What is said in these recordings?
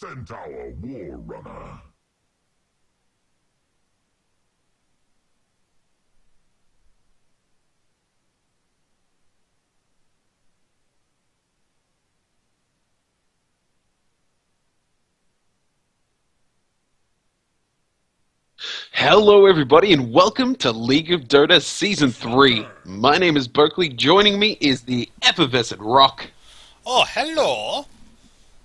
Centaur War Runner. Hello everybody and welcome to League of Dota Season 3. My name is Berkeley, joining me is the effervescent Rock. Oh, hello.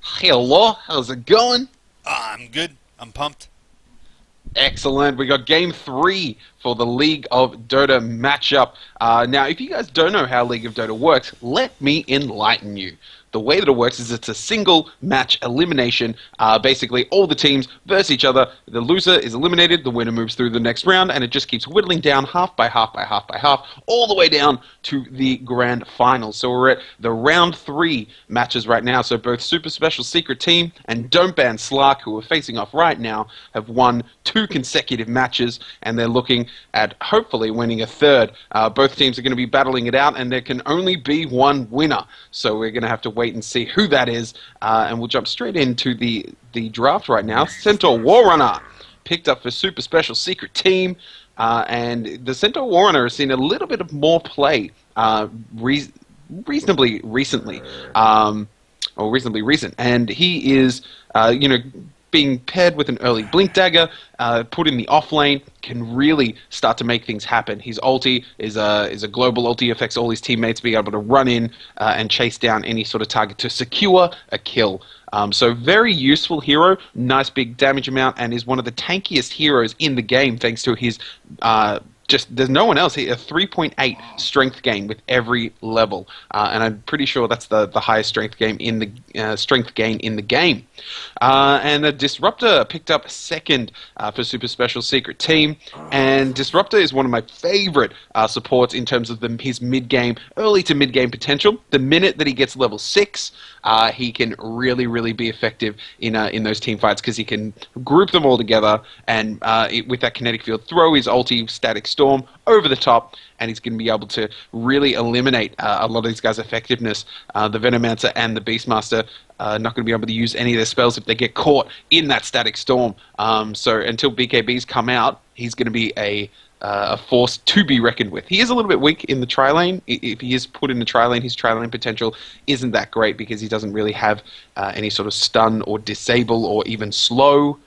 Hello, how's it going? I'm good. I'm pumped. Excellent, we got Game 3 for the League of Dota matchup. Now, if you guys don't know how League of Dota works, let me enlighten you. The way that it works is it's a single match elimination. Basically, all the teams versus each other. The loser is eliminated, the winner moves through the next round, and it just keeps whittling down half by half by half by half, all the way down to the grand final. So we're at the round 3 matches right now. So both Super Special Secret Team and Don't Ban Slark, who are facing off right now, have won 2 consecutive matches, and they're looking at hopefully winning a third. Both teams are going to be battling it out, and there can only be one winner. So we're going to have to wait and see who that is, and we'll jump straight into the draft right now. Centaur War Runner picked up for Super Special Secret Team, and the Centaur War Runner has seen a little bit of more play reasonably recently, or reasonably recent, and he is, being paired with an early Blink Dagger, put in the off lane, can really start to make things happen. His ulti is a global ulti, affects all his teammates, being able to run in and chase down any sort of target to secure a kill. So very useful hero, nice big damage amount, and is one of the tankiest heroes in the game thanks to his there's no one else here. A 3.8 strength gain with every level, and I'm pretty sure that's the highest strength gain in the game. And the Disruptor picked up second for Super Special Secret Team, and Disruptor is one of my favorite supports in terms of his mid-game, early to mid-game potential. The minute that he gets level 6, he can really be effective in those team fights because he can group them all together and with that kinetic field, throw his ulti Static Storm over the top, and he's going to be able to really eliminate a lot of these guys' effectiveness. The Venomancer and the Beastmaster are not going to be able to use any of their spells if they get caught in that Static Storm. So until BKBs come out, he's going to be a force to be reckoned with. He is a little bit weak in the tri-lane. If he is put in the tri-lane, his tri-lane potential isn't that great because he doesn't really have any sort of stun or disable or even slow.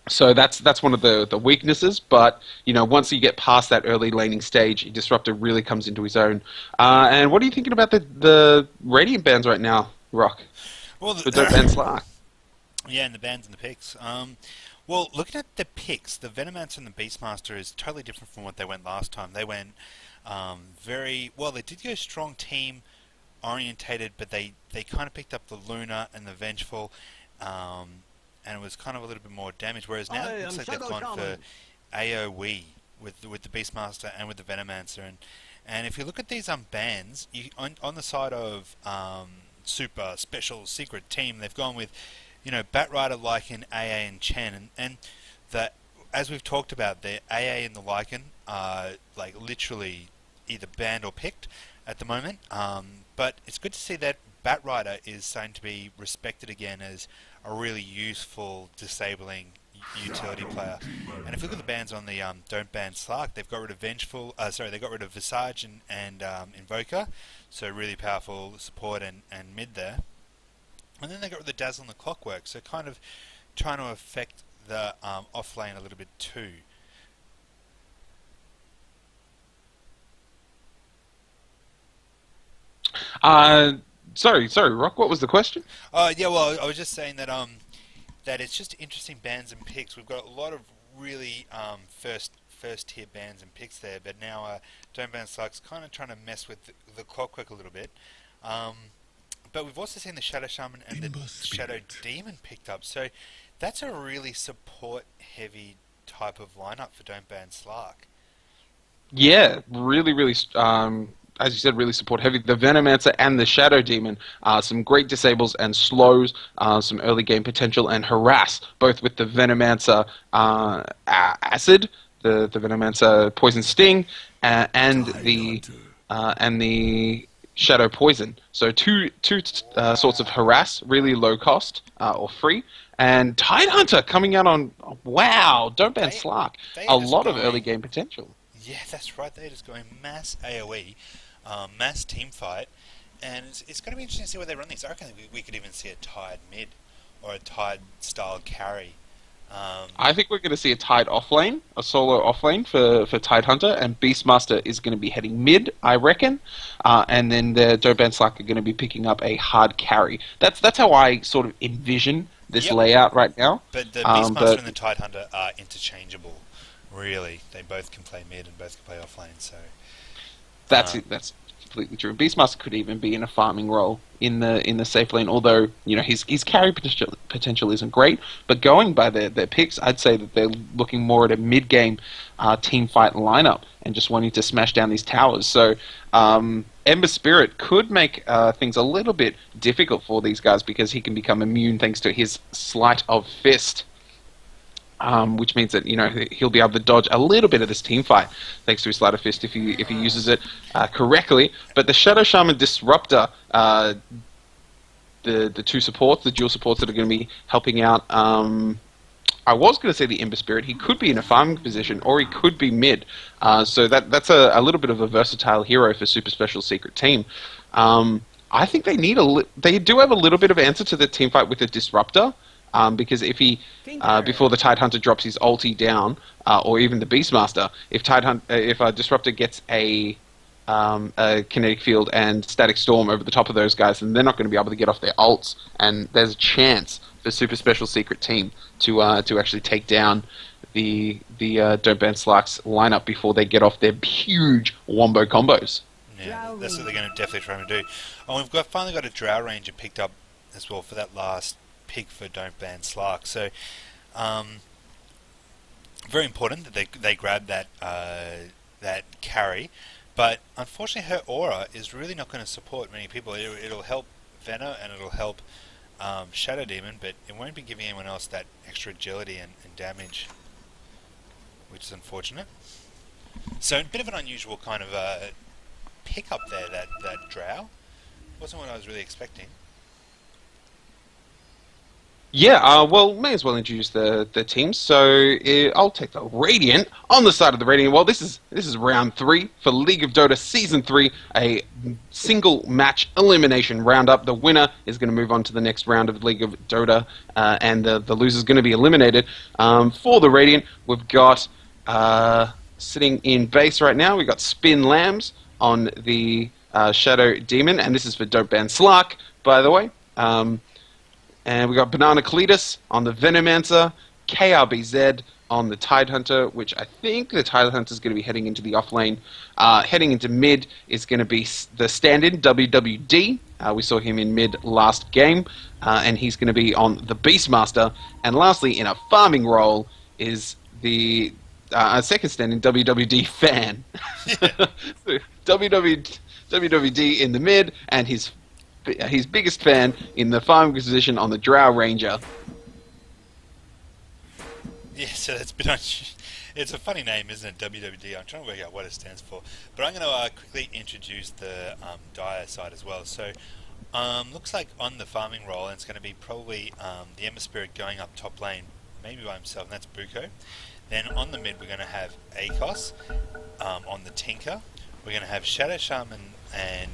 So that's one of the weaknesses, but once you get past that early laning stage, Disruptor really comes into his own. And what are you thinking about the Radiant bans right now, Rock? Well, The Don't Ban Slark. Yeah, and the bans and the picks. Well, looking at the picks, the Venomancer and the Beastmaster is totally different from what they went last time. They went very well. They did go strong team orientated, but they kind of picked up the Luna and the Vengeful. And it was kind of a little bit more damage, whereas now it looks like they've gone for AoE with the Beastmaster and with the Venomancer. And if you look at these bans, on the side of Super Special Secret Team, they've gone with Batrider, Lycan, AA, and Chen, and as we've talked about, the AA and the Lycan are like literally either banned or picked at the moment. But it's good to see that Batrider is starting to be respected again as a really useful disabling utility player. And if you look at the bans on the Don't Ban Slark, they've got rid of they got rid of Visage and Invoker, so really powerful support and mid there. And then they got rid of the Dazzle and the Clockwork, so kind of trying to affect the off lane a little bit too. Sorry, Rock. What was the question? Yeah, well, I was just saying that that it's just interesting bans and picks. We've got a lot of really first tier bans and picks there, but now Don't Ban Slark's kind of trying to mess with the Clockwork a little bit. But we've also seen the Shadow Shaman and the Shadow Demon picked up, so that's a really support heavy type of lineup for Don't Ban Slark. Yeah, really, as you said, really support heavy. The Venomancer and the Shadow Demon, some great disables and slows, some early game potential, and harass, both with the Venomancer Acid, the Venomancer Poison Sting, and the Shadow Poison. So two sorts of harass, really low cost or free. And Tidehunter coming out on, wow, Don't Ban Slark. They A are just lot of early going. game potential. Yeah, that's right. They're just going mass AoE, mass team fight, and it's going to be interesting to see where they run these. I reckon we could even see a Tide mid or a Tide style carry. I think we're going to see a Tide offlane, a solo offlane for Tidehunter, and Beastmaster is going to be heading mid, I reckon, and then the Doban Slack are going to be picking up a hard carry. That's how I sort of envision this layout right now. But the Beastmaster and the Tidehunter are interchangeable. Really, they both can play mid and both can play offlane. So that's completely true. Beastmaster could even be in a farming role in the safe lane, although his carry potential isn't great. But going by their picks, I'd say that they're looking more at a mid game team fight lineup and just wanting to smash down these towers. So Ember Spirit could make things a little bit difficult for these guys because he can become immune thanks to his Sleight of Fist. Which means that he'll be able to dodge a little bit of this team fight thanks to his Sleight of Fist if he uses it correctly. But the Shadow Shaman Disruptor, the two supports, the dual supports that are going to be helping out. I was going to say the Ember Spirit. He could be in a farming position or he could be mid. So that's a little bit of a versatile hero for Super Special Secret Team. I think they do have a little bit of answer to the team fight with the Disruptor. Because if he, before the Tidehunter drops his ulti down, or even the Beastmaster, if Disruptor gets a kinetic field and static storm over the top of those guys, then they're not going to be able to get off their ults, and there's a chance for Super Special Secret Team to actually take down the Don't Ban Slark's lineup before they get off their huge wombo combos. Yeah, that's what they're going to definitely try to do. Oh, we've finally got a Drow Ranger picked up as well for that last pick for Don't Ban Slark. So, very important that they grab that carry. But unfortunately, her aura is really not going to support many people. It'll help Venom and it'll help Shadow Demon, but it won't be giving anyone else that extra agility and damage, which is unfortunate. So, a bit of an unusual kind of pick up there. That Drow wasn't what I was really expecting. Yeah, well, may as well introduce the teams. So I'll take the Radiant. On the side of the Radiant, well, this is round 3 for League of Dota Season 3, a single match elimination roundup. The winner is going to move on to the next round of League of Dota, and the loser's going to be eliminated. For the Radiant, we've got, sitting in base right now, we've got Spin Lambs on the Shadow Demon, and this is for Don't Ban Slark, by the way. And we got Banana Cletus on the Venomancer, KRBZ on the Tidehunter, which I think the Tidehunter is going to be heading into the offlane. Heading into mid is going to be the stand-in, WWD. We saw him in mid last game, and he's going to be on the Beastmaster. And lastly, in a farming role, is the second stand-in, WWD Fan. So WWD in the mid, and his biggest fan in the farming position on the Drow Ranger. Yeah, so that's been it's a funny name, isn't it? WWD. I'm trying to work out what it stands for, but I'm going to quickly introduce the Dire side as well. So, looks like on the farming role, and it's going to be probably the Ember Spirit going up top lane, maybe by himself, and that's Buko. Then on the mid, we're going to have Akos on the Tinker. We're going to have Shadow Shaman and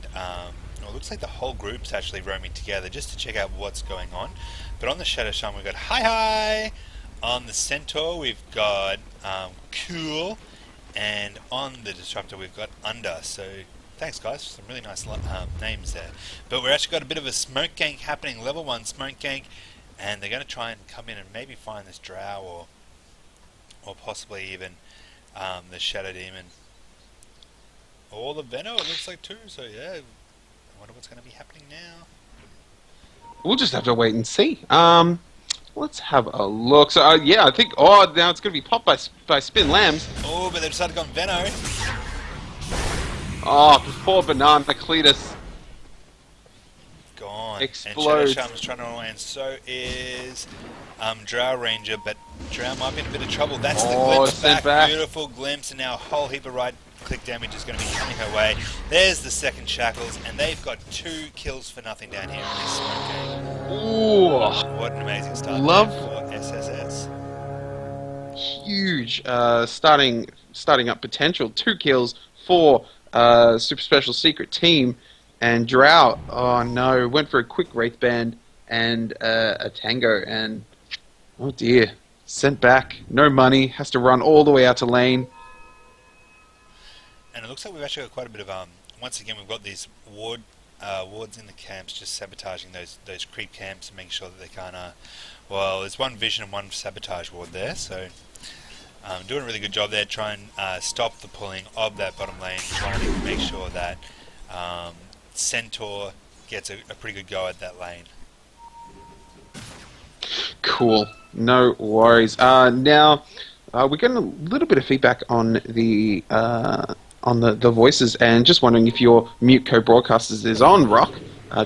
it looks like the whole group's actually roaming together just to check out what's going on. But on the Shadow Shaman, we've got Hi. On the Centaur, we've got Cool. And on the Disruptor, we've got Under. So thanks, guys. Some really nice names there. But we've actually got a bit of a smoke gank happening, level 1 smoke gank. And they're going to try and come in and maybe find this Drow or possibly even the Shadow Demon. Or the Venom, it looks like too. So yeah, I wonder what's going to be happening now. We'll just have to wait and see. Let's have a look. So yeah, I think now it's going to be popped by Spin Lambs. Oh, but they've decided to go on Venom. Oh, poor Banana Cletus. Gone. Explodes. And Shadow Shaman's trying to run away, and so is Drow Ranger, but Drow might be in a bit of trouble. That's the glimpse back. Beautiful glimpse, and now a whole heap of click damage is going to be coming her way. There's the second Shackles, and they've got 2 kills for nothing down here in this smoke game. Ooh, What an amazing start love there for SSS. huge starting up potential. 2 kills for Super Special Secret Team, and Drow, oh no, went for a quick Wraith Band and a Tango, and oh dear, sent back, no money, has to run all the way out to lane. And it looks like we've actually got quite a bit of once again we've got these wards in the camps just sabotaging those creep camps and making sure that they can't well, there's one vision and one sabotage ward there, so doing a really good job there, trying stop the pulling of that bottom lane, trying to make sure that Centaur gets a pretty good go at that lane. Cool, no worries. Now we're getting a little bit of feedback on the voices, and just wondering if your mute co-broadcasters is on, Rock.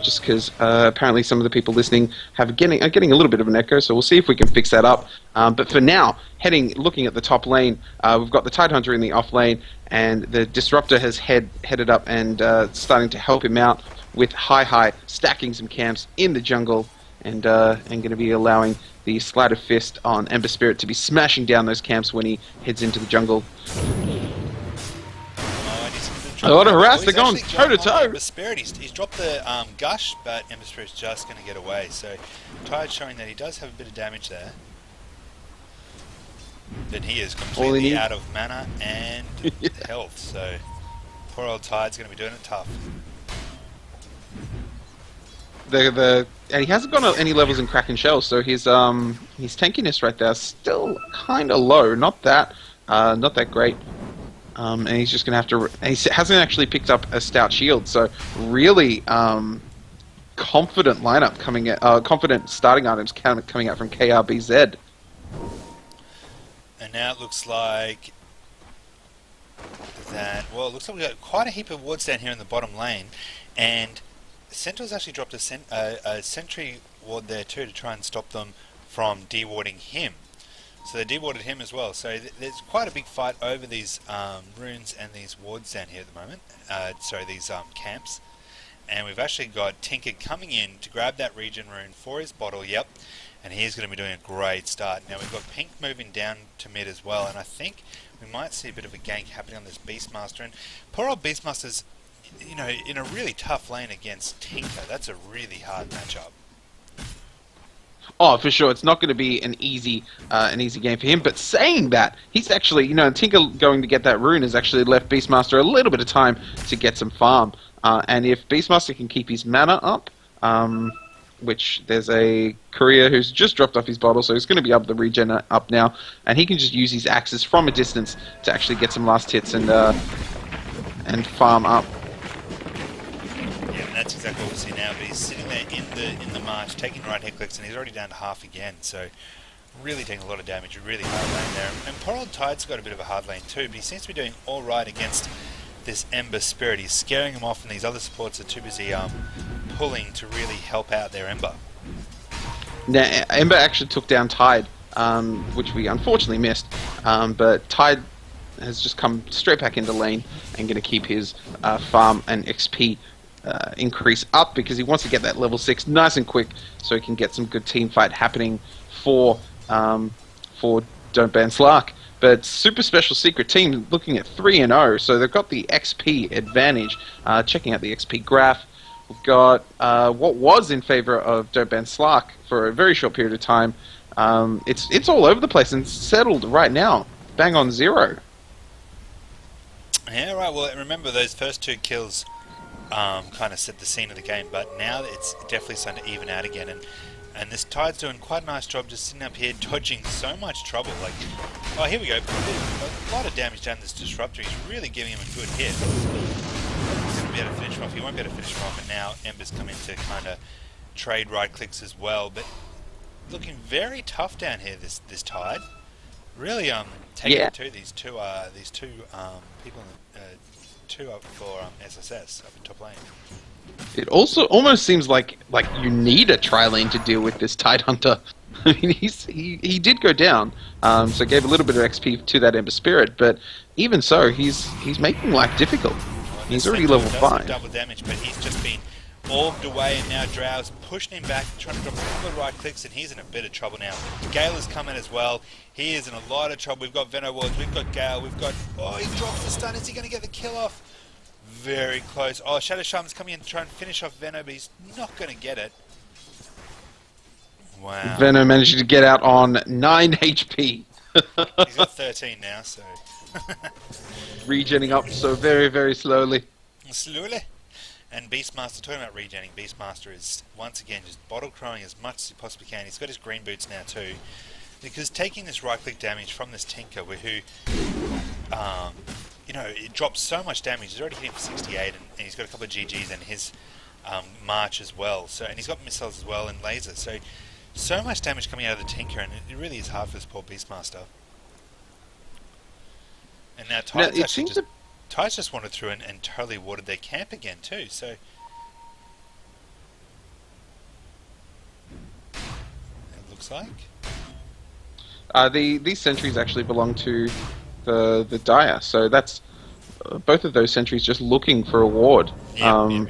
Just because apparently some of the people listening are getting a little bit of an echo, so we'll see if we can fix that up. But for now, looking at the top lane, we've got the Tidehunter in the off lane, and the Disruptor has headed up and starting to help him out with High stacking some camps in the jungle, and going to be allowing the Sleight of Fist on Ember Spirit to be smashing down those camps when he heads into the jungle. A lot of harass, they're going toe-to-toe. Ember Spirit, he's dropped the Gush, but Ember Spirit's just going to get away. So Tide showing that he does have a bit of damage there. But he is completely out of mana and health, so poor old Tide's going to be doing it tough. And he hasn't got any levels in Kraken Shell, so his tankiness right there is still kind of low. Not that great. And he's just going to have to... He hasn't actually picked up a stout shield, so really confident lineup coming out, confident starting items coming out from KRBZ. And now it looks like that... Well, it looks like we've got quite a heap of wards down here in the bottom lane, and Centaur's actually dropped a sentry ward there too to try and stop them from dewarding him. So they dewarded him as well. So there's quite a big fight over these runes and these wards down here at the moment. These camps. And we've actually got Tinker coming in to grab that regen rune for his bottle. Yep. And he's going to be doing a great start. Now we've got Pink moving down to mid as well. And I think we might see a bit of a gank happening on this Beastmaster. And poor old Beastmaster's, you know, in a really tough lane against Tinker. That's a really hard matchup. Oh, for sure. It's not going to be an easy game for him. But saying that, he's actually, Tinker going to get that rune has actually left Beastmaster a little bit of time to get some farm. And if Beastmaster can keep his mana up, which there's a courier who's just dropped off his bottle, so he's going to be able to regen up now, and he can just use his axes from a distance to actually get some last hits and farm up. Yeah, and that's exactly what we see now. But he's sitting there in the march, taking right hit clicks, and he's already down to half again. So really taking a lot of damage, really hard lane there. And poor old Tide's got a bit of a hard lane too, but he seems to be doing all right against this Ember Spirit. He's scaring him off, and these other supports are too busy pulling to really help out their Ember. Now, Ember actually took down Tide, which we unfortunately missed, but Tide has just come straight back into lane and going to keep his farm and XP increase up because he wants to get that level 6 nice and quick so he can get some good team fight happening for Don't Ban Slark. But Super Special Secret Team looking at 3-0, so they've got the XP advantage. Checking out the XP graph, we've got what was in favor of Don't Ban Slark for a very short period of time. It's all over the place and settled right now, bang on 0. Yeah, right. Well, remember those first 2 kills kind of set the scene of the game, but now it's definitely starting to even out again. And this Tide's doing quite a nice job just sitting up here dodging so much trouble. Like, oh, here we go. A lot of damage down this Disruptor. He's really giving him a good hit. He's going to be able to finish him off. He won't be able to finish him off. And now Ember's come in to kind of trade right clicks as well. But looking very tough down here, this Tide. Really taking it to these two people, two up for SSS up in top lane. It also almost seems like you need a tri-lane to deal with this Tidehunter. I mean, he did go down, so gave a little bit of XP to that Ember Spirit, but even so, he's making life difficult. He's already level 5. Double damage, but he's just been orbed away, and now Drow's pushing him back, trying to drop a couple of right clicks, and he's in a bit of trouble now. Gale has come in as well. He is in a lot of trouble. We've got Venom Wards, we've got Gale, we've got... Oh, he drops the stun. Is he going to get the kill off? Very close. Oh, Shadow Shaman's coming in to try and finish off Venom, but he's not going to get it. Wow. Venom managed to get out on 9 HP. He's got 13 now, so... Regenning up so very, very slowly. Slowly. And Beastmaster, talking about regenning, Beastmaster is once again just bottle crowing as much as he possibly can. He's got his green boots now too, because taking this right click damage from this Tinker, who, you know, it drops so much damage. He's already hitting for 68, and he's got a couple of GGs and his March as well. So, and he's got missiles as well and lasers. So much damage coming out of the Tinker, and it really is hard for this poor Beastmaster. And now Tides just wandered through and totally watered their camp again too, so... It looks like. These sentries actually belong to the Dire, so that's... both of those sentries just looking for a ward. Yep.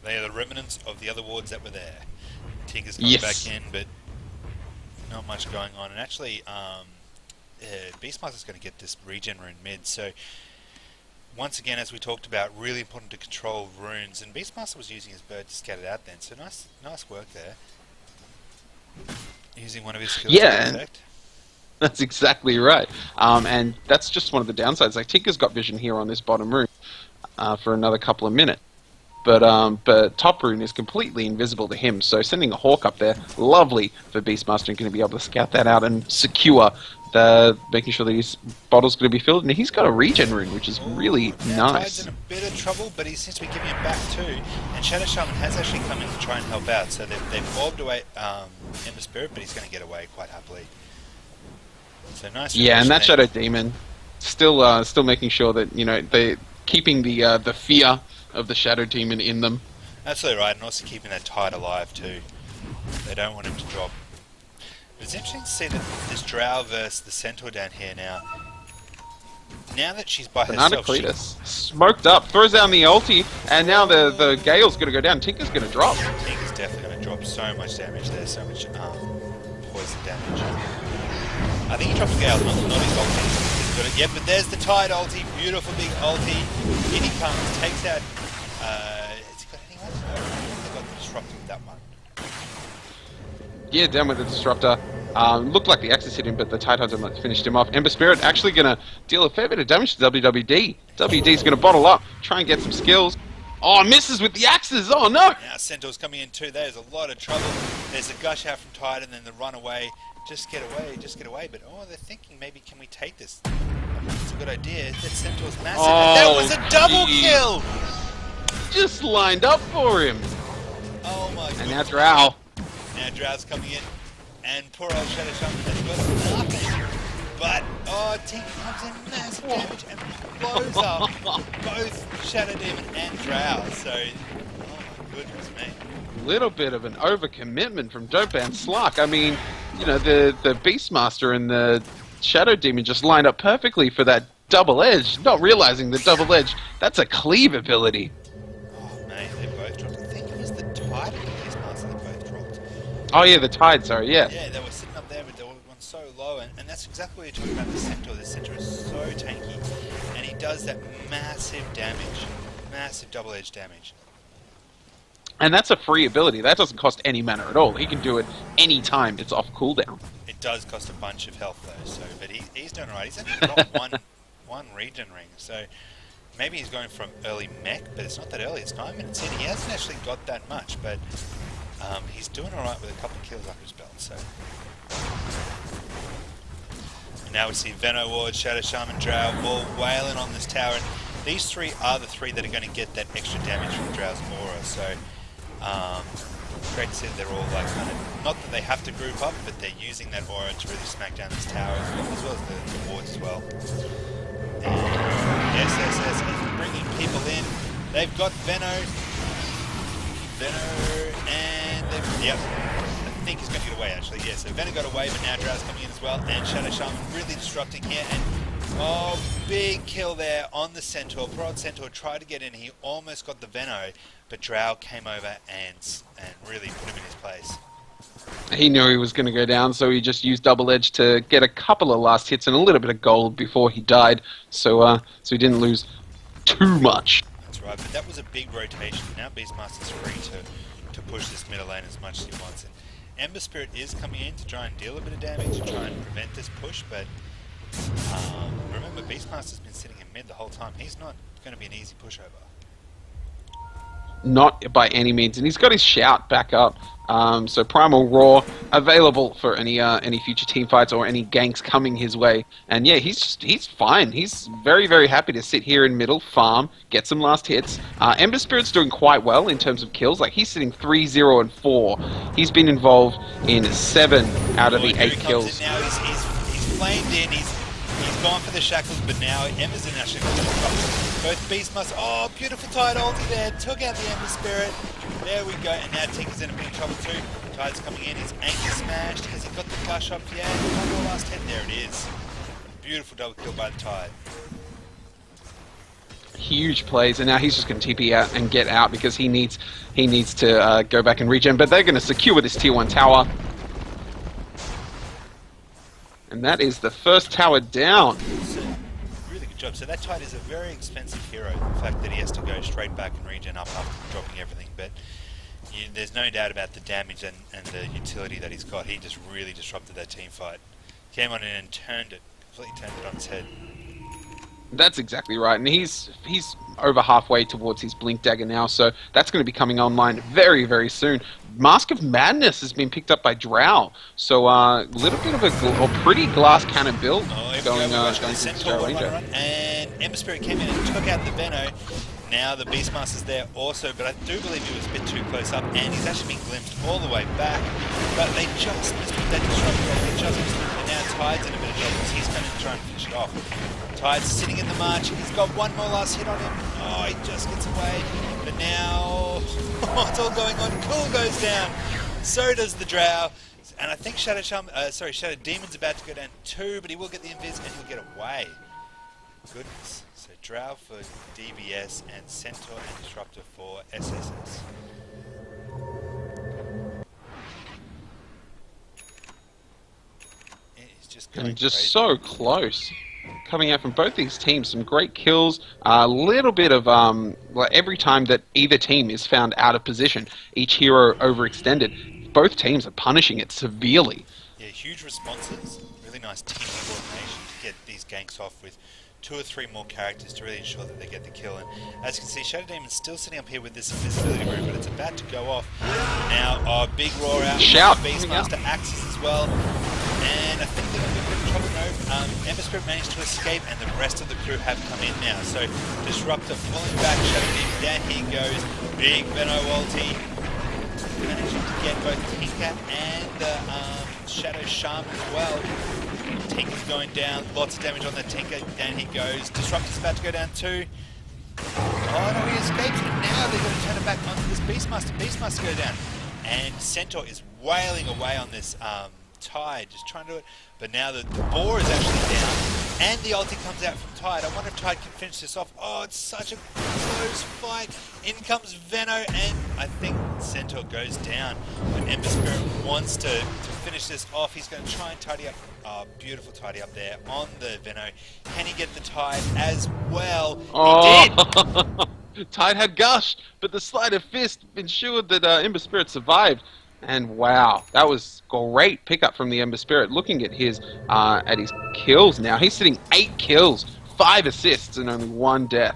They are the remnants of the other wards that were there. Tinker's coming back in, but not much going on. And actually, Beastmaster's going to get this regen rune mid, so once again, as we talked about, really important to control runes, and Beastmaster was using his bird to scout it out then, so nice work there. Using one of his skills to effect. That's exactly right. And that's just one of the downsides. Like, Tinker's got vision here on this bottom rune for another couple of minutes. But top rune is completely invisible to him, so sending a Hawk up there, lovely for Beastmaster, and going to be able to scout that out and secure making sure that his bottle's going to be filled. And he's got a regen rune, which is really nice. Tide's in a bit of trouble, but he seems to be giving it back too. And Shadow Shaman has actually come in to try and help out, so they've orbed away Ember Spirit, but he's going to get away quite happily. So nice. Yeah, and that Shadow Demon still making sure that, you know, they're keeping the fear of the Shadow Demon in them. Absolutely right, and also keeping that Tide alive too. They don't want him to drop. But it's interesting to see that this Drow versus the Centaur down here now. Now that she's by herself, Cletus smoked up, throws down the ulti, and now the Gale's going to go down. Tinker's going to drop. Tinker's definitely going to drop so much damage there, so much poison damage. I think he dropped the Gale, not his ulti. Yep, but there's the Tide ulti, beautiful big ulti. In he comes, takes out. Has he got anyone? No, I think they got the Disruptor with that one. Yeah, down with the Disruptor. Looked like the Axis hit him, but the Tide Hunter finished him off. Ember Spirit actually going to deal a fair bit of damage to WWD. WD's going to bottle up, try and get some skills. Oh, misses with the axes. Oh, no. Now Centaur's coming in too. There's a lot of trouble. There's a gush out from Tide, and then the run away. Just get away. But, oh, they're thinking, maybe can we take this? It's a good idea. That Centaur's massive. Oh, and that was a double kill! Just lined up for him. Oh, my god. And now Drow. Now Drow's coming in. And poor old Shadow Shaman has got nothing. But, oh, Tinker comes in massive damage and blows up both Shadow Demon and Drow. So, oh my goodness me. Little bit of an overcommitment from Dope and Slark. I mean, you know, the Beastmaster and the Shadow Demon just lined up perfectly for that double edge, not realizing the double edge, that's a cleave ability. Oh, mate, they both dropped. I think it was the Tide and the Beastmaster that both dropped. Oh, yeah, the Tide, sorry, yeah. Yeah, they were sitting up there, but they were going so low, and that's exactly what you're talking about the Centaur. The Centaur is so tanky, and he does that massive damage, massive double edge damage. And that's a free ability. That doesn't cost any mana at all. He can do it any time it's off cooldown. It does cost a bunch of health though, so but he's doing alright. He's only got one regen ring, so maybe he's going from early mech, but it's not that early. It's 9 minutes in. He hasn't actually got that much, but he's doing alright with a couple of kills up his belt. So and now we see Veno Ward, Shadow Shaman, Drow all wailing on this tower, and these three are the three that are going to get that extra damage from Drow's aura. So. Great to see that they're all like kind of, not that they have to group up, but they're using that aura to really smack down this tower as well as the wards as well. And yes, bringing people in. They've got Veno Yep. I think he's going to get away, actually. Yeah, so Venom got away, but now Drow's coming in as well. And Shadow Shaman really disrupting here. And, oh, big kill there on the Centaur. Prod Centaur tried to get in. He almost got the Veno, but Drow came over and really put him in his place. He knew he was going to go down, so he just used Double Edge to get a couple of last hits and a little bit of gold before he died. So he didn't lose too much. That's right, but that was a big rotation. Now Beastmaster's free to push this middle lane as much as he wants. And Ember Spirit is coming in to try and deal a bit of damage, to try and prevent this push, but remember, Beastmaster's been sitting in mid the whole time. He's not going to be an easy pushover. Not by any means, and he's got his shout back up. So Primal Roar available for any future team fights or any ganks coming his way. And yeah, he's fine. He's very, very happy to sit here in middle, farm, get some last hits. Ember Spirit's doing quite well in terms of kills. Like, he's sitting 3, 0, and 4. He's been involved in 7 out of the 8 kills. Now he's flamed in. He's gone for the shackles, but now Ember's in actually both Beastmaster. Oh, beautiful Tide ulti there. Took out the Ember Spirit. There we go. And now Tinker's in a bit of trouble too. Tide's coming in. His anchor smashed. Has he got the gush up? Yeah, one more last hit. There it is. Beautiful double kill by the Tide. Huge plays, and now he's just going to TP out and get out because he needs to go back and regen. But they're going to secure this tier 1 tower. And that is the first tower down. So, really good job. So that Tide is a very expensive hero. The fact that he has to go straight back and regen up after dropping everything. But there's no doubt about the damage and the utility that he's got. He just really disrupted that team fight. Came on in and completely turned it on its head. That's exactly right, and he's over halfway towards his Blink Dagger now, so that's going to be coming online very, very soon. Mask of Madness has been picked up by Drow, so a little bit of a pretty glass cannon build going to Centaur Ranger. And Ember Spirit came in and took out the Veno. Now the Beastmaster's there also, but I do believe he was a bit too close up, and he's actually been glimpsed all the way back. But they just missed with that disruptor. They just missed it, and now Tide's in a bit of trouble, so he's going to try and finish it off. Tide's sitting in the march. He's got one more last hit on him. Oh, he just gets away. But now, it's all going on. Cool goes down. So does the Drow. And I think Shadow Demon's about to go down too, but he will get the invis and he'll get away. Goodness. So Drow for DBS and Centaur and Disruptor for SSS. It's just going And just crazy. so close. Coming out from both these teams, some great kills. A little bit of like every time that either team is found out of position, each hero overextended. Both teams are punishing it severely. Yeah, huge responses. Really nice team coordination to get these ganks off with 2 or 3 more characters to really ensure that they get the kill. And as you can see, Shadow Demon's still sitting up here with this invisibility room, but it's about to go off. Now, big roar out. Shout! Beastmaster Axis as well. And I think they're going to be a bit of trouble. No, Ember Spirit managed to escape, and the rest of the crew have come in now. So Disruptor pulling back Shadow Demon. Down he goes. Big Veno ulti. Managing to get both Tinker and the Shadow Shaman as well. Tinker's going down. Lots of damage on the Tinker. Down he goes. Disruptor's about to go down too. Oh no, he escapes, and now they're going to turn it back onto this Beastmaster. Beastmaster go down. And Centaur is wailing away on this Tide, just trying to do it. But now the boar is actually down, and the ulti comes out from Tide. I wonder if Tide can finish this off. Oh, it's such a close fight. In comes Veno, and I think Centaur goes down. But Ember Spirit wants to finish this off. He's going to try and tidy up. Oh, beautiful tidy up there on the Veno. Can he get the Tide as well? Oh. He did! Tide had Gush, but the Sleight of Fist ensured that Ember Spirit survived. And wow, that was great pickup from the Ember Spirit. Looking at his kills now, he's sitting 8 kills, 5 assists, and only 1 death.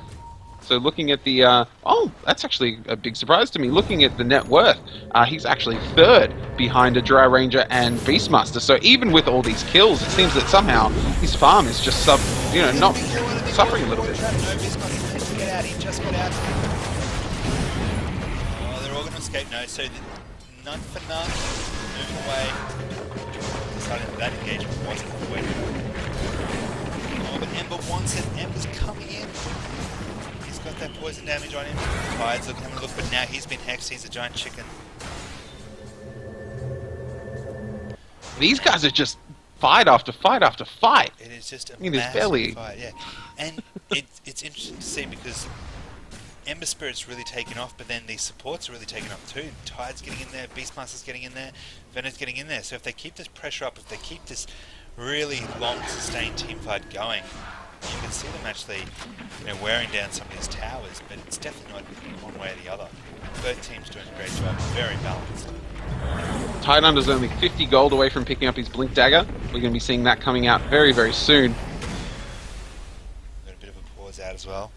So looking at the oh, that's actually a big surprise to me. Looking at the net worth, he's actually 3rd behind a Dry Ranger and Beastmaster. So even with all these kills, it seems that somehow his farm is just not suffering a little bit. No, Beastmaster managed to get out. He just got out. Oh, they're all going to escape. No, so none for none. Moving away. Decided that engagement wasn't the way to go. Oh, but Ember wants it. Ember's coming in. He's got that poison damage on him. Tide's looking, having a look, but now he's been hexed. He's a giant chicken. These guys are just fight after fight after fight. It is just a I mean, there's massive barely... fight, yeah. And it's interesting to see because Ember Spirit's really taken off, but then these supports are really taking off too. Tide's getting in there, Beastmaster's getting in there, Venom's getting in there. So if they keep this pressure up, if they keep this really long, sustained team fight going, you can see them actually, wearing down some of these towers. But it's definitely not one way or the other. Both teams doing a great job, very balanced. Tidunder's only 50 gold away from picking up his Blink Dagger. We're going to be seeing that coming out very, very soon. Got a bit of a pause out as well.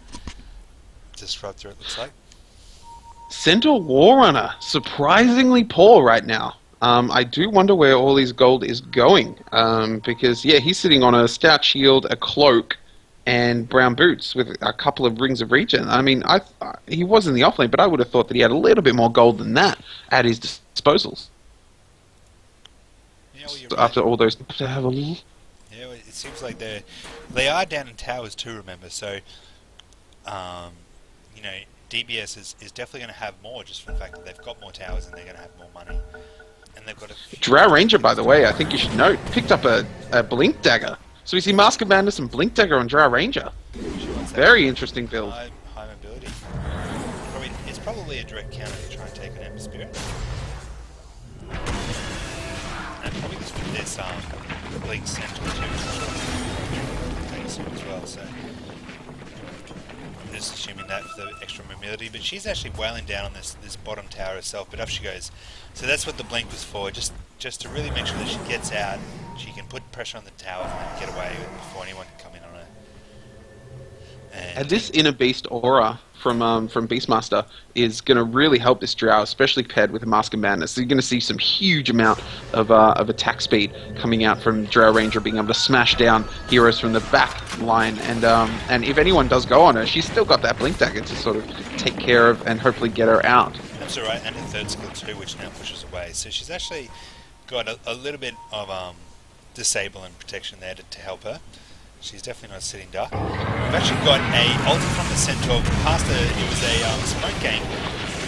Disruptor, it looks like. Centaur Warrunner, surprisingly poor right now. I do wonder where all his gold is going. Because, yeah, he's sitting on a stout shield, a cloak, and brown boots with a couple of rings of regen. I mean, he was in the offlane, but I would have thought that he had a little bit more gold than that at his disposals. Yeah, well, So after all those... To have a yeah, well, it seems like they are down in towers too, remember, so... DBS is definitely going to have more just from the fact that they've got more towers and they're going to have more money. And they've got a few... Drow Ranger, by the way, I think you should note, picked up a Blink Dagger. So we see Mask of Madness and Blink Dagger on Drow Ranger. Very interesting build. High mobility. It's probably a direct counter to try and take an Ember Spirit. And probably just with this Blink Centaur too as well, so... Just assuming that for the extra mobility, but she's actually wailing down on this bottom tower herself, but up she goes. So that's what the blink was for, just to really make sure that she gets out, she can put pressure on the tower and get away before anyone can come in on her. And this Inner Beast aura from Beastmaster is going to really help this Drow, especially paired with a Mask of Madness. So you're going to see some huge amount of attack speed coming out from Drow Ranger, being able to smash down heroes from the back line. And if anyone does go on her, she's still got that Blink Dagger to sort of take care of and hopefully get her out. That's all right, and her third skill too, which now pushes away. So she's actually got a little bit of disable and protection there to help her. She's definitely not sitting duck. We've actually got a ulti from the Centaur past it was a smoke gang.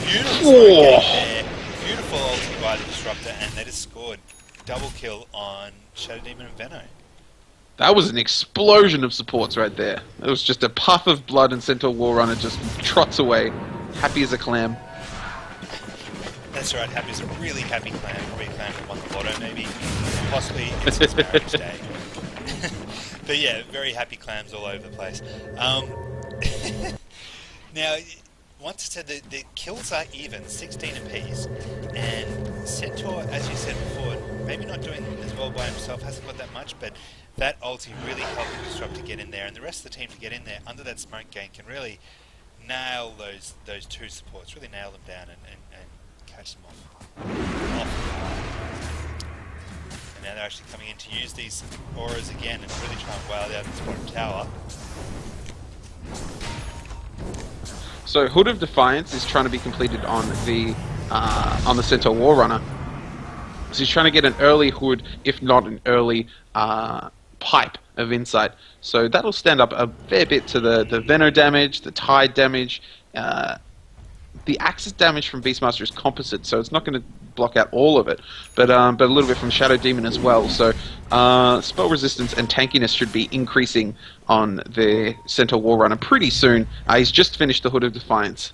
Beautiful smoke gang there. Beautiful ulti by the Disruptor, and they just scored double kill on Shadow Demon and Veno. That was an explosion of supports right there. It was just a puff of blood and Centaur Warrunner just trots away, happy as a clam. That's right, happy as a really happy clam. Probably a clam that won the lotto maybe. Possibly it's his marriage day. But yeah, very happy clams all over the place. Now, once I said the kills are even, 16 apiece, and Centaur, as you said before, maybe not doing as well by himself, hasn't got that much, but that ulti really helped the Disrupt to get in there, and the rest of the team to get in there under that smoke gang can really nail those two supports, really nail them down and catch them off. Now they're actually coming in to use these auras again and really try and wow out this bottom tower. So Hood of Defiance is trying to be completed on the Centaur Warrunner. So he's trying to get an early Hood, if not an early pipe of Insight. So that'll stand up a fair bit to the Veno damage, the Tide damage. The Axis damage from Beastmaster is composite, so it's not going to block out all of it, but a little bit from Shadow Demon as well. So spell resistance and tankiness should be increasing on the Centaur Warrunner pretty soon. He's just finished the Hood of Defiance.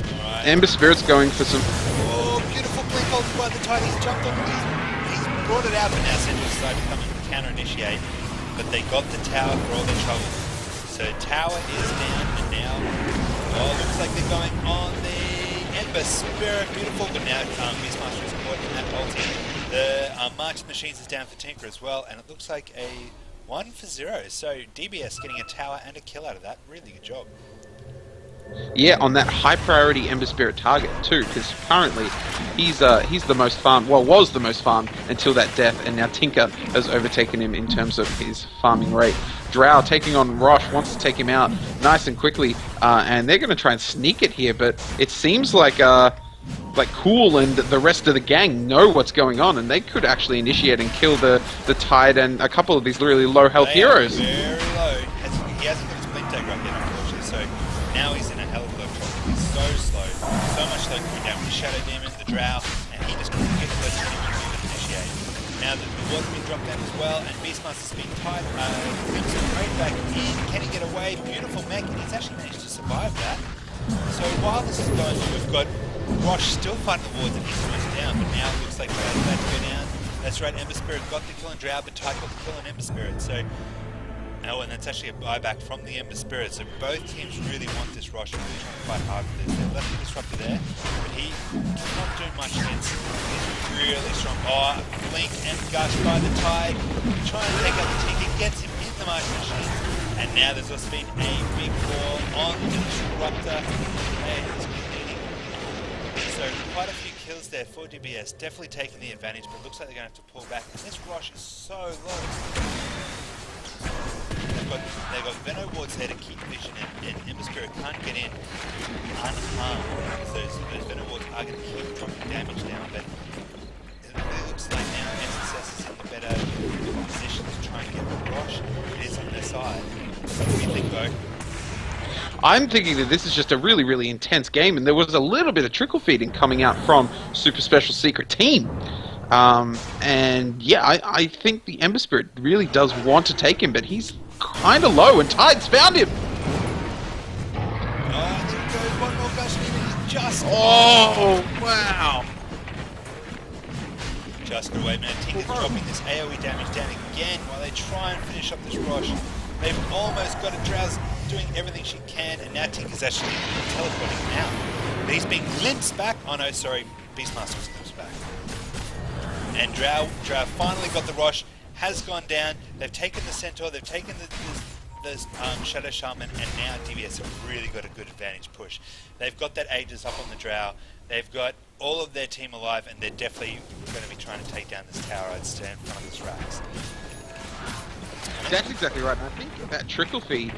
Right. Ember Spirit's going for some... Oh, beautiful blink ult by the Tide. He's jumped on. He's brought it out, but now Centaur's decided to come and counter-initiate. But they got the tower for all their trouble. So tower is down, and now, looks like they're going on the Ember Spirit. Beautiful, but now Beastmaster is caught in that ulti. The March Machines is down for Tinker as well, and it looks like a 1-for-0. So DBS getting a tower and a kill out of that. Really good job. Yeah, on that high priority Ember Spirit target too, because currently he's the most farmed, well, was the most farmed until that death, and now Tinker has overtaken him in terms of his farming rate. Drow taking on Rosh, wants to take him out nice and quickly, and they're going to try and sneak it here, but it seems like Cool and the rest of the gang know what's going on, and they could actually initiate and kill the Tide and a couple of these really low health heroes. Very low. He hasn't got his blink tag right yet. in the drow, and he just couldn't get close enough to move and initiate. Now the water's been dropped down as well, and Beastmaster's been tied. Crimson right back in. Can he get away? Beautiful mech, and he's actually managed to survive that. So while this is going, we've got Rosh still fighting the wards and he's almost down, but now it looks like Drow's about to go down. That's right, Ember Spirit got the kill on Drow, but Tide got the kill on Ember Spirit. So, oh, and that's actually a buyback from the Ember Spirit. So both teams really want this Rosh, really trying to fight hard for this. They've left the Disruptor there, but he cannot do much against. He's really strong. Oh, Blink and Gush by the Tide, trying to take out the Tinker, gets him in the Martian Machine. And now there's also been a big ball on the Disruptor. And he's been leading. So quite a few kills there for DBS. Definitely taking the advantage, but it looks like they're going to have to pull back. And this Rosh is so low. They've got Venom wards there to keep vision, and Ember Spirit can't get in unharmed. Those Venom wards are going to keep dropping damage down, but it really looks like now SSS is in a better position to try and get the Rosh. It is on their side. What do you think, Bo? I'm thinking that this is just a really, really intense game, and there was a little bit of trickle feeding coming out from Super Special Secret Team. And yeah, I think the Ember Spirit really does want to take him, but he's kind of low, and Tide's found him. Oh, there goes one more gush, and he's just... Oh, wow. Just got away, man. Tinker's dropping this AoE damage down again while they try and finish up this Rosh. They've almost got a Drow's doing everything she can, and now Tinker's actually teleporting out. But he's being glimpsed back. Oh no, sorry, Beastmaster was glimpsed back. And Drow finally got the Rosh, has gone down. They've taken the Centaur, they've taken the Shadow Shaman, and now DBS have really got a good advantage push. They've got that Aegis up on the Drow. They've got all of their team alive, and they're definitely going to be trying to take down this tower. I'd stand in front of this Rax. That's exactly right. And I think that trickle feed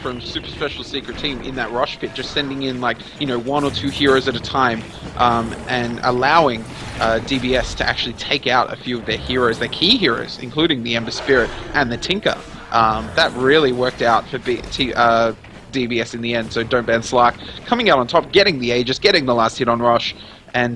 from Super Special Secret Team in that Rosh pit, just sending in like, one or two heroes at a time, and allowing DBS to actually take out a few of their heroes, their key heroes, including the Ember Spirit and the Tinker. That really worked out for DBS in the end. So Don't Ban Slark coming out on top, getting the Aegis, getting the last hit on Rosh, and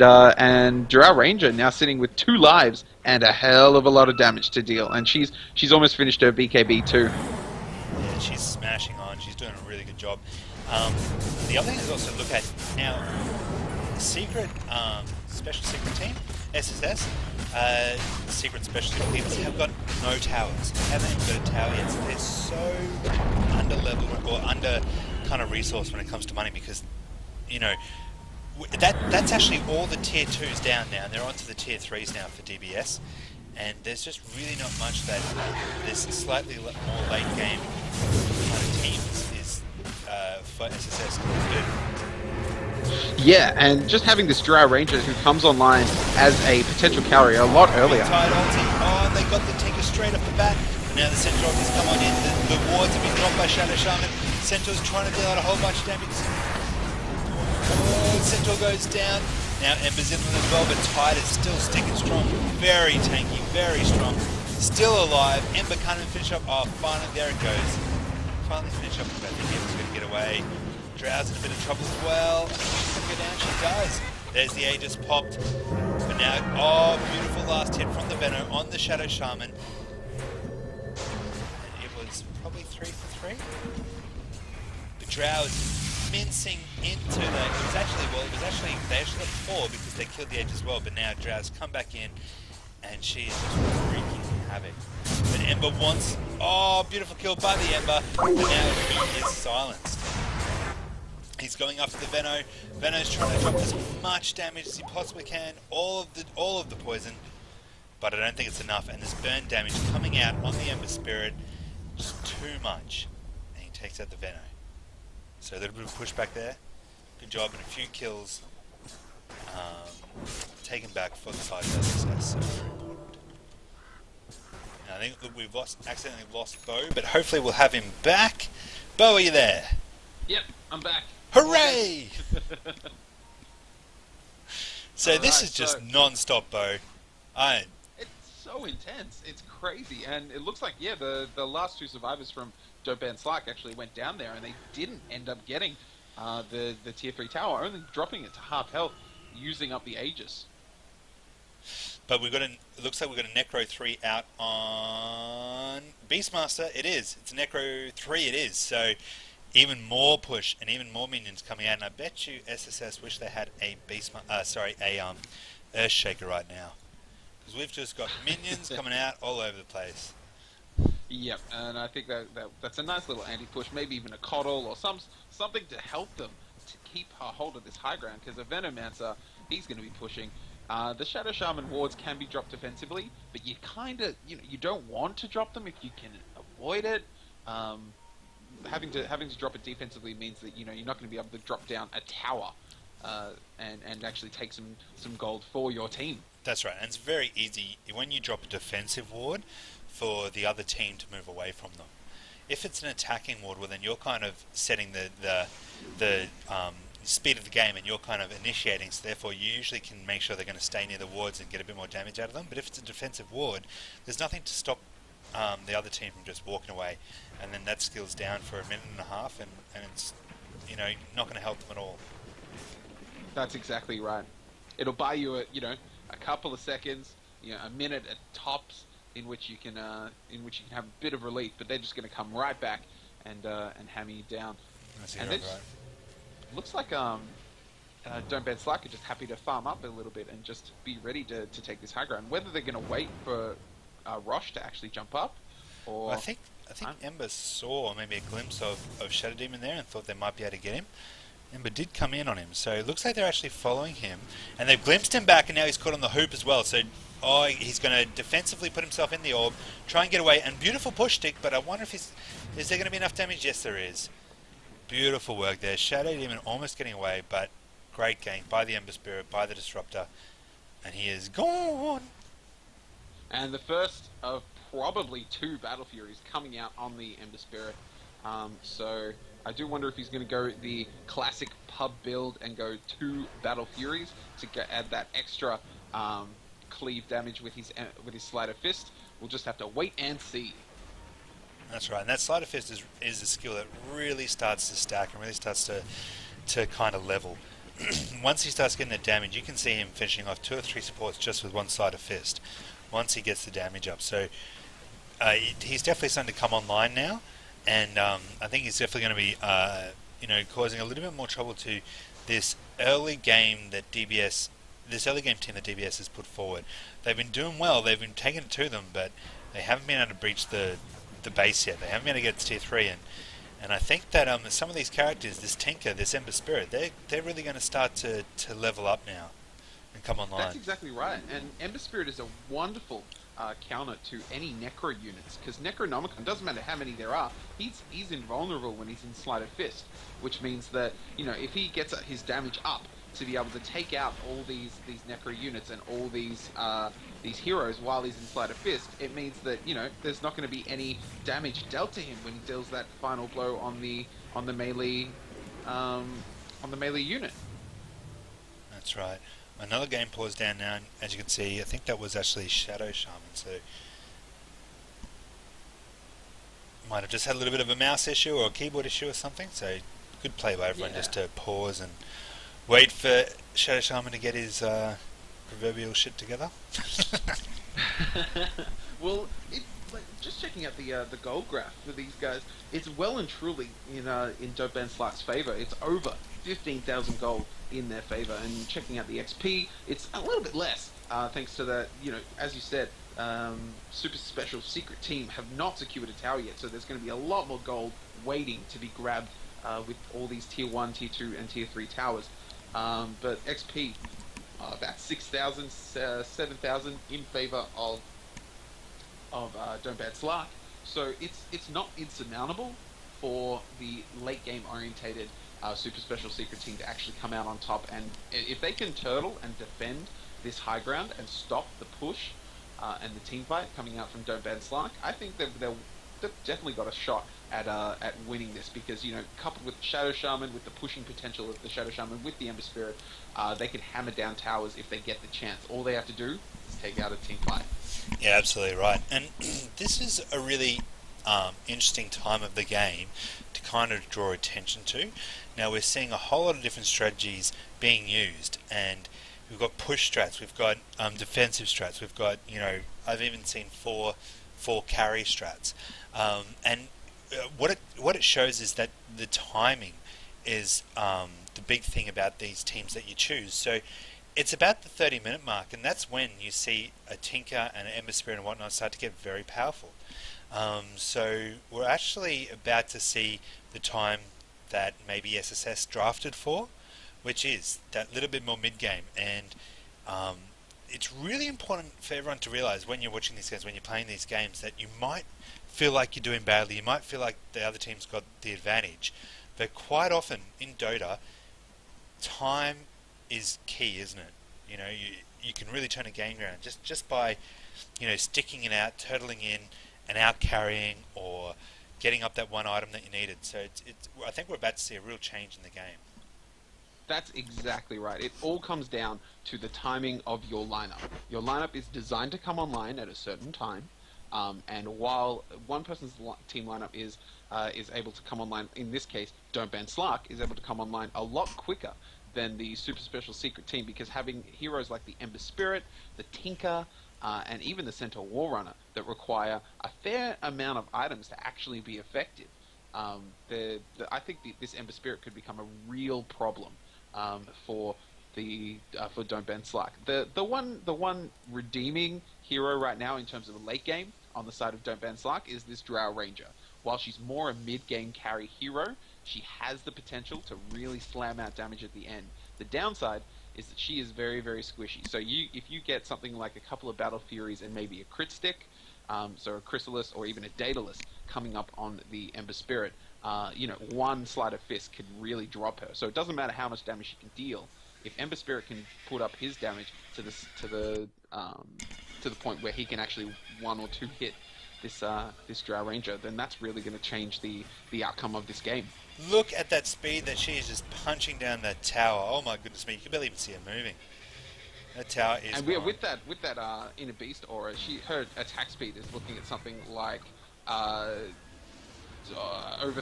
Drow Ranger now sitting with 2 lives and a hell of a lot of damage to deal, and she's almost finished her BKB too. Yeah, she's smashing on. She's doing a really good job. The other thing is also look at now, Secret Special Secret Team, SSS, Secret Special Secret Teams have got no towers. They haven't even got a tower yet, so they're so under level or under kind of resource when it comes to money, because that's actually all the tier 2s down now. They're onto the tier 3s now for DBS, and there's just really not much that this slightly more late game kind of team is for SSS to do. Yeah, and just having this Drow Ranger who comes online as a potential carrier a lot earlier. Tide ulti. Oh, they got the Tinker straight off the bat. But now the Centaur has come on in. The wards have been dropped by Shadow Shaman. Centaur's trying to deal out a whole bunch of damage. Oh, Centaur goes down. Now Ember's in as well, but Tide is still sticking strong. Very tanky, very strong. Still alive. Ember can't even finish up. Oh, finally, there it goes. Finally finish up. I think Ember's going to get away. Drow's in a bit of trouble as well. She's going to go down. She does. There's the Aegis popped. But now, oh, beautiful last hit from the Venom on the Shadow Shaman. And it was probably 3 for 3. The Drow is mincing into that. They actually got 4 because they killed the Edge as well, but now Drow's come back in and she is just wreaking havoc. But Ember wants, oh, beautiful kill by the Ember, but now he is silenced. He's going after the Veno. Veno's trying to drop as much damage as he possibly can, all of the poison, but I don't think it's enough, and this burn damage coming out on the Ember Spirit, just too much, and he takes out the Veno. So a little bit of pushback there. Good job, and a few kills taken back for the side of SSS. So very important. Now, I think that we've accidentally lost Bo, but hopefully we'll have him back. Bo, are you there? Yep, I'm back. Hooray! So this is Alright, just non-stop, Bo. It's so intense. It's crazy. And it looks like, yeah, the last 2 survivors from Don't Ban Slark actually went down there, and they didn't end up getting the tier 3 tower, only dropping it to half health. using up the Aegis. But it looks like we've got a Necro 3 out on Beastmaster. It is. It's a Necro 3 it is. So even more push and even more minions coming out. And I bet you SSS wish they had a Earthshaker right now. Because we've just got minions coming out all over the place. Yep, and I think that's a nice little anti-push, maybe even a coddle or something to help them to keep a hold of this high ground, because a Venomancer, he's going to be pushing. The Shadow Shaman wards can be dropped defensively, but you kind of, you don't want to drop them if you can avoid it. Having to drop it defensively means that you're not going to be able to drop down a tower and actually take some gold for your team. That's right, and it's very easy when you drop a defensive ward for the other team to move away from them. If it's an attacking ward, well then you're kind of setting the speed of the game and you're kind of initiating, so therefore you usually can make sure they're going to stay near the wards and get a bit more damage out of them. But if it's a defensive ward, there's nothing to stop the other team from just walking away, and then that skill's down for a minute and a half, and it's not going to help them at all. That's exactly right. It'll buy you a couple of seconds, a minute at tops, in which you can have a bit of relief, but they're just going to come right back and hammer you down. And right. Looks like Don't Ban Slark are just happy to farm up a little bit and just be ready to take this high ground. Whether they're going to wait for Rosh to actually jump up, or I think Ember saw maybe a glimpse of Shadow Demon there and thought they might be able to get him. Ember did come in on him, so it looks like they're actually following him, and they've glimpsed him back, and now he's caught on the hoop as well. So he's going to defensively put himself in the orb, try and get away, and beautiful push stick. But I wonder if is there going to be enough damage? Yes, there is. Beautiful work there. Shadow Demon almost getting away, but great gank by the Ember Spirit, by the Disruptor, and he is gone. And the first of probably 2 Battle Furies coming out on the Ember Spirit. So I do wonder if he's going to go the classic pub build and go 2 Battle Furies to add that extra cleave damage with his Sleight of Fist. We'll just have to wait and see. That's right, and that Sleight of Fist is a skill that really starts to stack and really starts to kind of level. Once he starts getting that damage, you can see him finishing off 2 or 3 supports just with one Sleight of Fist, once he gets the damage up. So he's definitely starting to come online now, and I think he's definitely going to be causing a little bit more trouble to this early game that DBS, this early game team that DBS has put forward. They've been doing well, they've been taking it to them, but they haven't been able to breach the base yet. They haven't been able to get to tier 3, and I think that some of these characters, this Tinker, this Ember Spirit, they're really going to start to level up now and come online. That's exactly right, and Ember Spirit is a wonderful counter to any Necro units, because Necronomicon, doesn't matter how many there are, he's invulnerable when he's in Sleight of Fist, which means that if he gets his damage up to be able to take out all these Necro units and all these heroes while he's in Sleight of Fist, it means that there's not going to be any damage dealt to him when he deals that final blow on the melee unit. That's right. Another game pause down now, and as you can see, I think that was actually Shadow Shaman, so might have just had a little bit of a mouse issue or a keyboard issue or something, so good play by everyone just to pause and wait for Shadow Shaman to get his proverbial shit together. Well, just checking out the gold graph for these guys, it's well and truly in Dope Ban Slark's favour. It's over 15,000 gold in their favour, and checking out the XP, it's a little bit less, thanks to the, as you said, Super Special Secret Team have not secured a tower yet, so there's going to be a lot more gold waiting to be grabbed with all these Tier 1, Tier 2, and Tier 3 towers. But XP, about 6,000, 7,000 in favour of Don't Ban Slark, so it's not insurmountable for the late game orientated Super Special Secret Team to actually come out on top, and if they can turtle and defend this high ground and stop the push and the team fight coming out from Don't Ban Slark, I think they've definitely got a shot at winning this, because coupled with Shadow Shaman, with the pushing potential of the Shadow Shaman with the Ember Spirit, they can hammer down towers if they get the chance. All they have to do is take out a team fight. Yeah, absolutely right. And this is a really interesting time of the game to kind of draw attention to. Now we're seeing a whole lot of different strategies being used, and we've got push strats, we've got defensive strats, we've got, I've even seen four carry strats, and what it shows is that the timing is the big thing about these teams that you choose. So it's about the 30-minute mark, and that's when you see a Tinker and an Ember Spirit and whatnot start to get very powerful. So we're actually about to see the time that maybe SSS drafted for, which is that little bit more mid-game. And it's really important for everyone to realize when you're watching these games, when you're playing these games, that you might feel like you're doing badly, you might feel like the other team's got the advantage. But quite often in Dota, time is key, isn't it? You can really turn a game around just by, sticking it out, turtling in, and out carrying, or getting up that one item that you needed. So I think we're about to see a real change in the game. That's exactly right. It all comes down to the timing of your lineup. Your lineup is designed to come online at a certain time, and while one person's team lineup is able to come online, in this case, Don't Ban Slark is able to come online a lot quicker than the Super Special Secret team, because having heroes like the Ember Spirit, the Tinker, and even the Centaur War Runner that require a fair amount of items to actually be effective. I think this Ember Spirit could become a real problem for Don't Ban Slark. The one redeeming hero right now in terms of the late game on the side of Don't Ban Slark is this Drow Ranger. While she's more a mid-game carry hero, she has the potential to really slam out damage at the end. The downside is that she is very, very squishy. So if you get something like a couple of Battle Furies and maybe a crit stick, so a Chrysalis or even a Daedalus coming up on the Ember Spirit, one Sleight of Fist could really drop her. So it doesn't matter how much damage she can deal. If Ember Spirit can put up his damage to the point where he can actually one or two hit this Drow Ranger, then that's really going to change the outcome of this game. Look at that speed that she is just punching down that tower. Oh my goodness me, you can barely even see her moving. That tower is. And with that Inner Beast aura, her attack speed is looking at something like over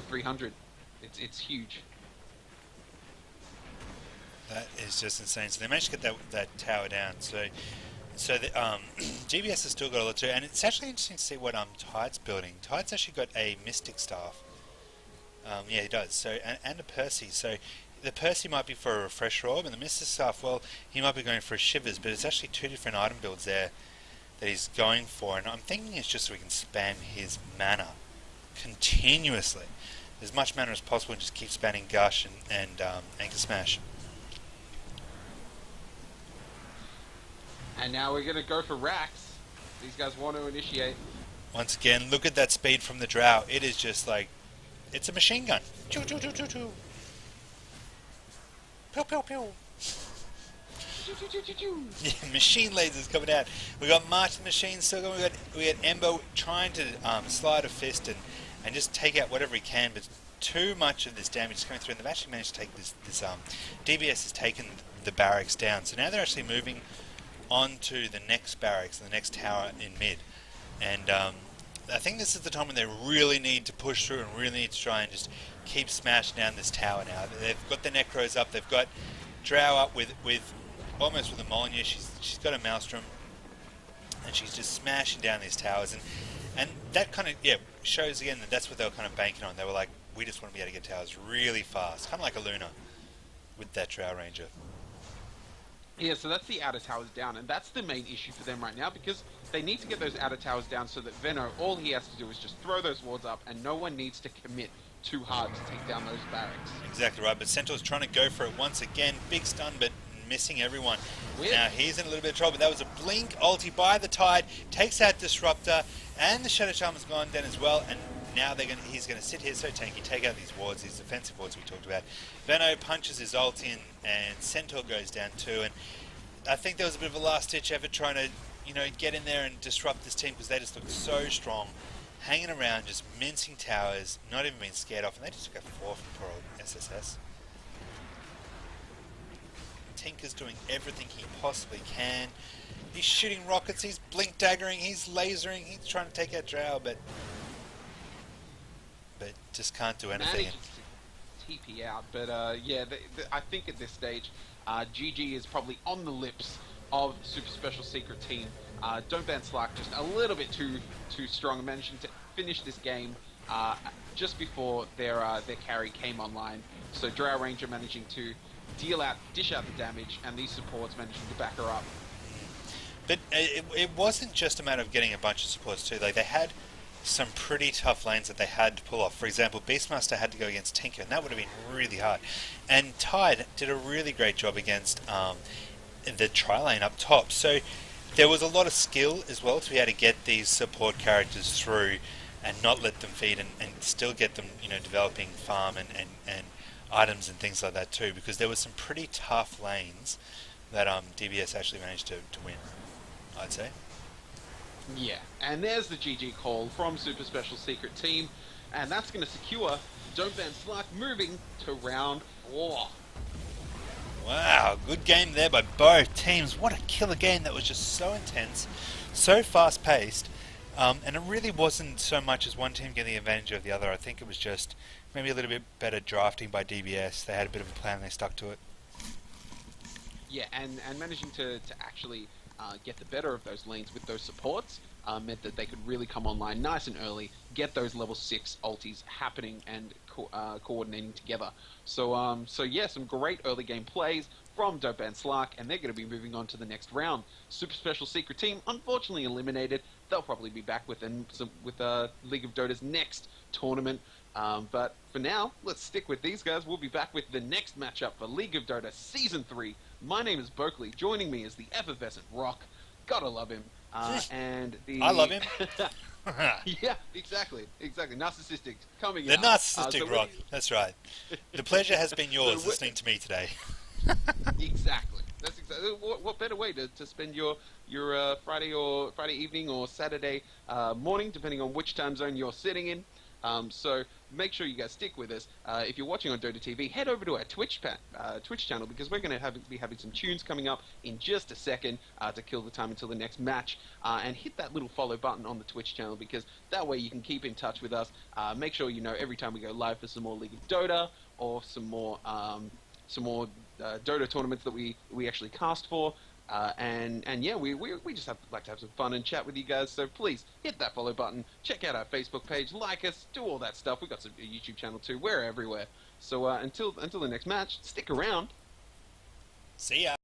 300. It's huge. That is just insane. So they managed to get that tower down. So the, GBS has still got a lot to do, and it's actually interesting to see what Tide's building. Tide's actually got a Mystic Staff. Yeah, he does. So and a Percy. So the Percy might be for a Refresh Orb, and the Mystic Staff, well, he might be going for a Shivers, but it's actually two different item builds there that he's going for, and I'm thinking it's just so we can spam his mana continuously. As much mana as possible, and just keep spamming Gush and Anchor Smash. And now we're going to go for Rax. These guys want to initiate. Once again, look at that speed from the Drow. It is just like, it's a machine gun. Choo choo choo choo choo. Pew pew pew. Yeah, machine lasers coming out. We got March the Machine still going. We got Ember trying to slide a fist and just take out whatever he can, but too much of this damage is coming through. And they've actually managed to take this DBS has taken the barracks down. So now they're actually moving on to the next barracks, the next tower in mid. And I think this is the time when they really need to push through and really need to try and just keep smashing down this tower now. They've got the Necros up, they've got Drow up with almost with a Molyneux. She's got a Maelstrom, and she's just smashing down these towers. And that kind of, shows again that that's what they were kind of banking on. They were like, we just want to be able to get towers really fast. Kind of like a Luna with that Drow Ranger. Yeah, so that's the outer towers down, and that's the main issue for them right now, because they need to get those outer towers down so that Venno, all he has to do is just throw those wards up, and no one needs to commit too hard to take down those barracks. Exactly right, but Centaur's trying to go for it once again. Big stun, but missing everyone. Now he's in a little bit of trouble. That was a blink ulti by the Tide, takes out Disruptor, and the Shadow Charm has gone down as well, and now he's going to sit here so tanky, take out these wards, these defensive wards we talked about. Venno punches his ult in, and Centaur goes down too, and I think there was a bit of a last-ditch effort trying to, get in there and disrupt this team, because they just looked so strong, hanging around, just mincing towers, not even being scared off, and they just took a 4 from poor old SSS. Tinker's doing everything he possibly can. He's shooting rockets, he's blink daggering, he's lasering, he's trying to take out Drow, but just can't do anything. Manages to TP out, but I think at this stage, GG is probably on the lips of Super Special Secret Team. Don't ban Slark just a little bit too strong, managing to finish this game just before their carry came online. So Drow Ranger managing to dish out the damage, and these supports managing to back her up. But it wasn't just a matter of getting a bunch of supports too. Like, they had some pretty tough lanes that they had to pull off. For example, Beastmaster had to go against Tinker, and that would have been really hard. And Tide did a really great job against the tri-lane up top. So there was a lot of skill as well to be able to get these support characters through and not let them feed, and still get them, developing farm and items and things like that too, because there were some pretty tough lanes that DBS actually managed to win, I'd say. Yeah, and there's the GG call from Super Special Secret Team, and that's going to secure Don't Ban Slark moving to round 4. Wow, good game there by both teams. What a killer game. That was just so intense, so fast-paced, and it really wasn't so much as one team getting the advantage of the other. I think it was just maybe a little bit better drafting by DBS. They had a bit of a plan and they stuck to it. Yeah, and managing to actually get the better of those lanes with those supports meant that they could really come online nice and early, get those level 6 ultis happening and coordinating together. So yeah, some great early game plays from Dope and Slark, and they're going to be moving on to the next round. Super Special Secret Team, unfortunately eliminated. They'll probably be back with League of Dota's next tournament. But for now, let's stick with these guys. We'll be back with the next matchup for League of Dota Season 3. My name is Berkeley. Joining me is the effervescent Rock. Gotta love him. And I love him. Yeah, exactly. Narcissistic coming The out. narcissistic Rock. That's right. The pleasure has been yours listening to me today. Exactly. That's exactly. What better way to spend your Friday evening or Saturday morning, depending on which time zone you're sitting in. So make sure you guys stick with us. If you're watching on Dota TV, head over to our Twitch channel, because we're going to be having some tunes coming up in just a second to kill the time until the next match. And hit that little follow button on the Twitch channel, because that way you can keep in touch with us. Make sure you know every time we go live for some more League of Dota or some more Dota tournaments that we actually cast for. And yeah, we just like to have some fun and chat with you guys. So please hit that follow button. Check out our Facebook page, like us, do all that stuff. We've got a YouTube channel too. We're everywhere. So until the next match, stick around. See ya.